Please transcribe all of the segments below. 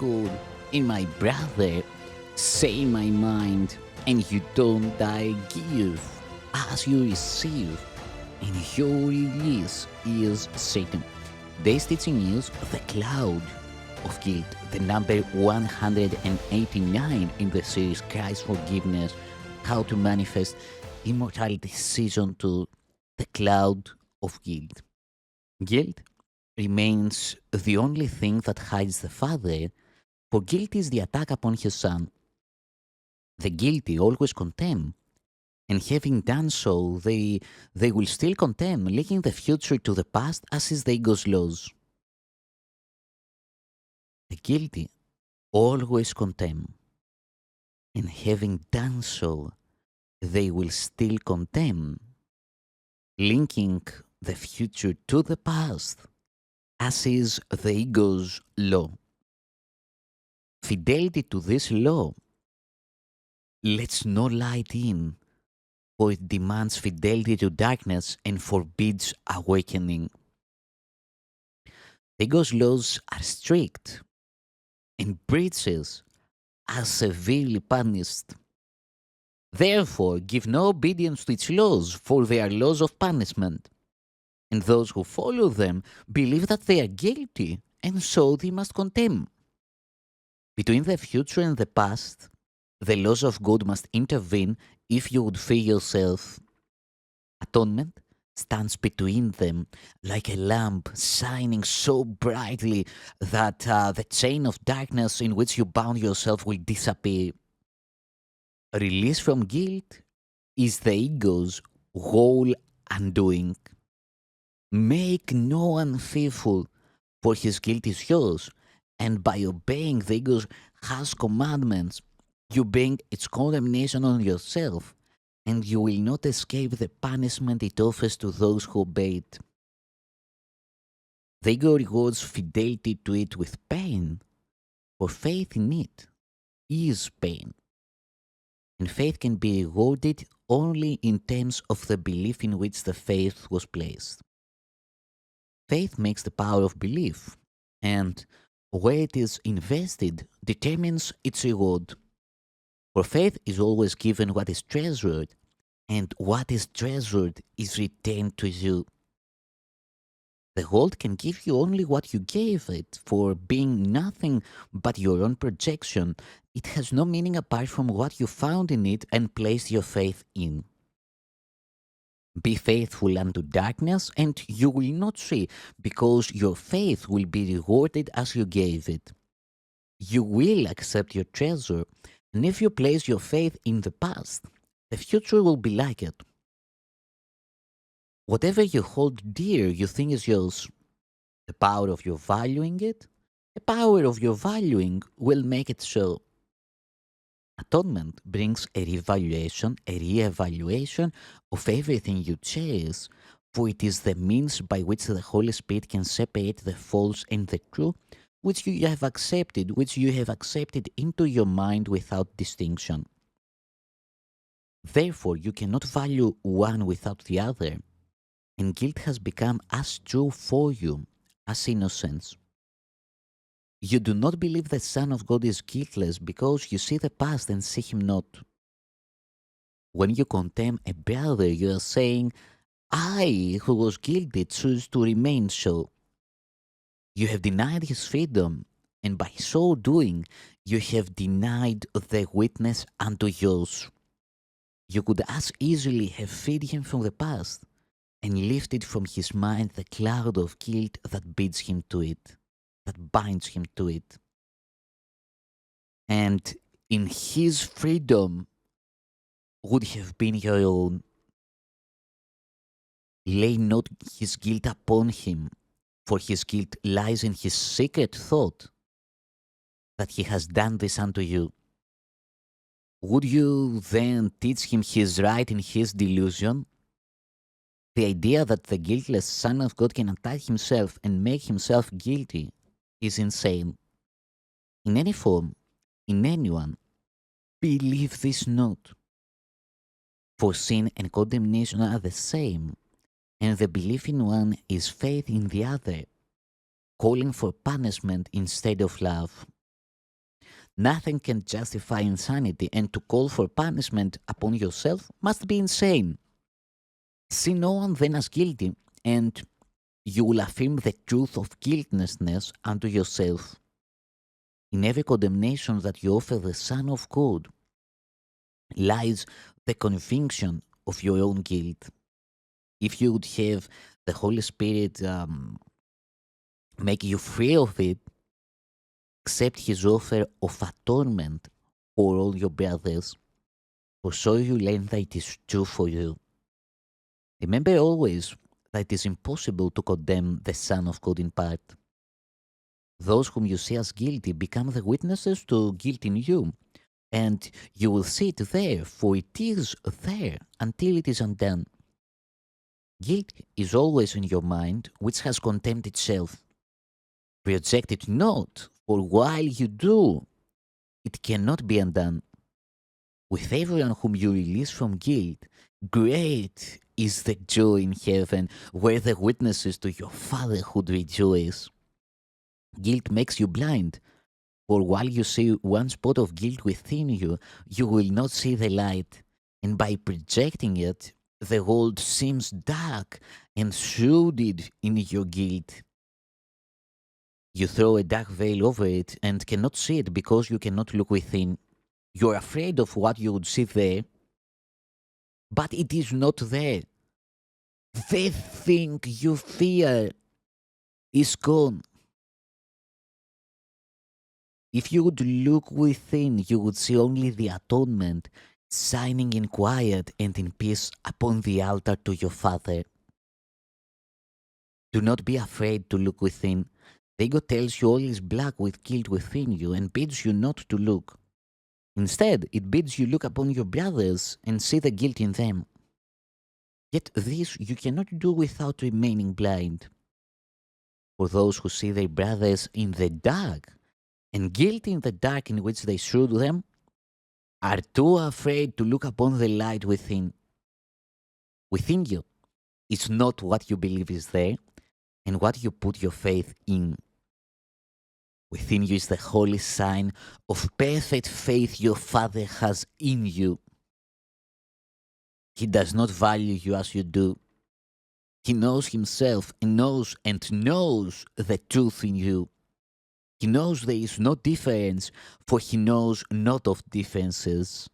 good in my brother, say my mind, and you don't die give as you receive, and your release is Satan. This teaching is the cloud of guilt, the number 189 in the series Christ's Forgiveness, How to Manifest Immortality Season 2, the cloud of guilt. Guilt remains the only thing that hides the Father, for guilt is the attack upon his Son. The guilty always condemn, and having done so, they will still condemn, linking the future to the past as is the ego's laws. The guilty always condemn, and having done so, they will still condemn, linking the future to the past as is the ego's law. Fidelity to this law lets no light in, for it demands fidelity to darkness and forbids awakening. The ego's laws are strict, and breaches are severely punished. Therefore, give no obedience to its laws, for they are laws of punishment. And those who follow them believe that they are guilty, and so they must condemn. Between the future and the past, the laws of God must intervene if you would free yourself. Atonement stands between them like a lamp shining so brightly that the chain of darkness in which you bound yourself will disappear. Release from guilt is the ego's whole undoing. Make no one fearful, for his guilt is yours, and by obeying the ego's harsh commandments, you bring its condemnation on yourself, and you will not escape the punishment it offers to those who obey it. The ego rewards fidelity to it with pain, for faith in it is pain. And faith can be rewarded only in terms of the belief in which the faith was placed. Faith makes the power of belief, and where it is invested determines its reward. For faith is always given what is treasured, and what is treasured is returned to you. The world can give you only what you gave it, for being nothing but your own projection, it has no meaning apart from what you found in it and placed your faith in. Be faithful unto darkness, and you will not see, because your faith will be rewarded as you gave it. You will accept your treasure, and if you place your faith in the past, the future will be like it. Whatever you hold dear, you think is yours. The power of your valuing it, the power of your valuing will make it so. Atonement brings a revaluation, a re-evaluation of everything you chase, for it is the means by which the Holy Spirit can separate the false and the true, which you have accepted into your mind without distinction. Therefore, you cannot value one without the other, and guilt has become as true for you as innocence. You do not believe the Son of God is guiltless because you see the past and see him not. When you condemn a brother, you are saying, I, who was guilty, choose to remain so. You have denied his freedom, and by so doing, you have denied the witness unto yours. You could as easily have freed him from the past and lifted from his mind the cloud of guilt that bids him to it, that binds him to it. And in his freedom would have been your own. Lay not his guilt upon him, for his guilt lies in his secret thought that he has done this unto you. Would you then teach him his right in his delusion? The idea that the guiltless Son of God can attack himself and make himself guilty is insane. In any form, in anyone, believe this not. For sin and condemnation are the same, and the belief in one is faith in the other, calling for punishment instead of love. Nothing can justify insanity, and to call for punishment upon yourself must be insane. See no one then as guilty, and you will affirm the truth of guiltlessness unto yourself. In every condemnation that you offer the Son of God lies the conviction of your own guilt. If you would have the Holy Spirit make you free of it, accept His offer of atonement for all your brothers, for so you learn that it is true for you. Remember always that it is impossible to condemn the Son of God in part. Those whom you see as guilty become the witnesses to guilt in you, and you will see it there, for it is there until it is undone. Guilt is always in your mind, which has condemned itself. Reject it not, for while you do, it cannot be undone. With everyone whom you release from guilt, great is the joy in heaven, where the witnesses to your fatherhood rejoice. Guilt makes you blind, for while you see one spot of guilt within you, you will not see the light, and by projecting it, the world seems dark and shrouded in your guilt. You throw a dark veil over it and cannot see it because you cannot look within. You're afraid of what you would see there, but it is not there. The thing you fear is gone. If you would look within, you would see only the atonement shining in quiet and in peace upon the altar to your Father. Do not be afraid to look within. The ego tells you all is black with guilt within you and bids you not to look. Instead, it bids you look upon your brothers and see the guilt in them. Yet this you cannot do without remaining blind. For those who see their brothers in the dark and guilt in the dark in which they shroud them are too afraid to look upon the light within. Within you is not what you believe is there and what you put your faith in. Within you is the holy sign of perfect faith your Father has in you. He does not value you as you do. He knows himself and knows the truth in you. He knows there is no difference, for he knows not of differences.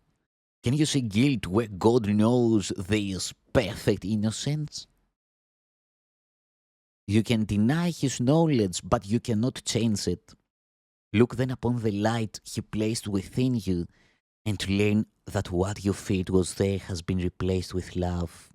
Can you see guilt where God knows there is perfect innocence? You can deny his knowledge, but you cannot change it. Look then upon the light he placed within you, and learn that what you feared was there has been replaced with love.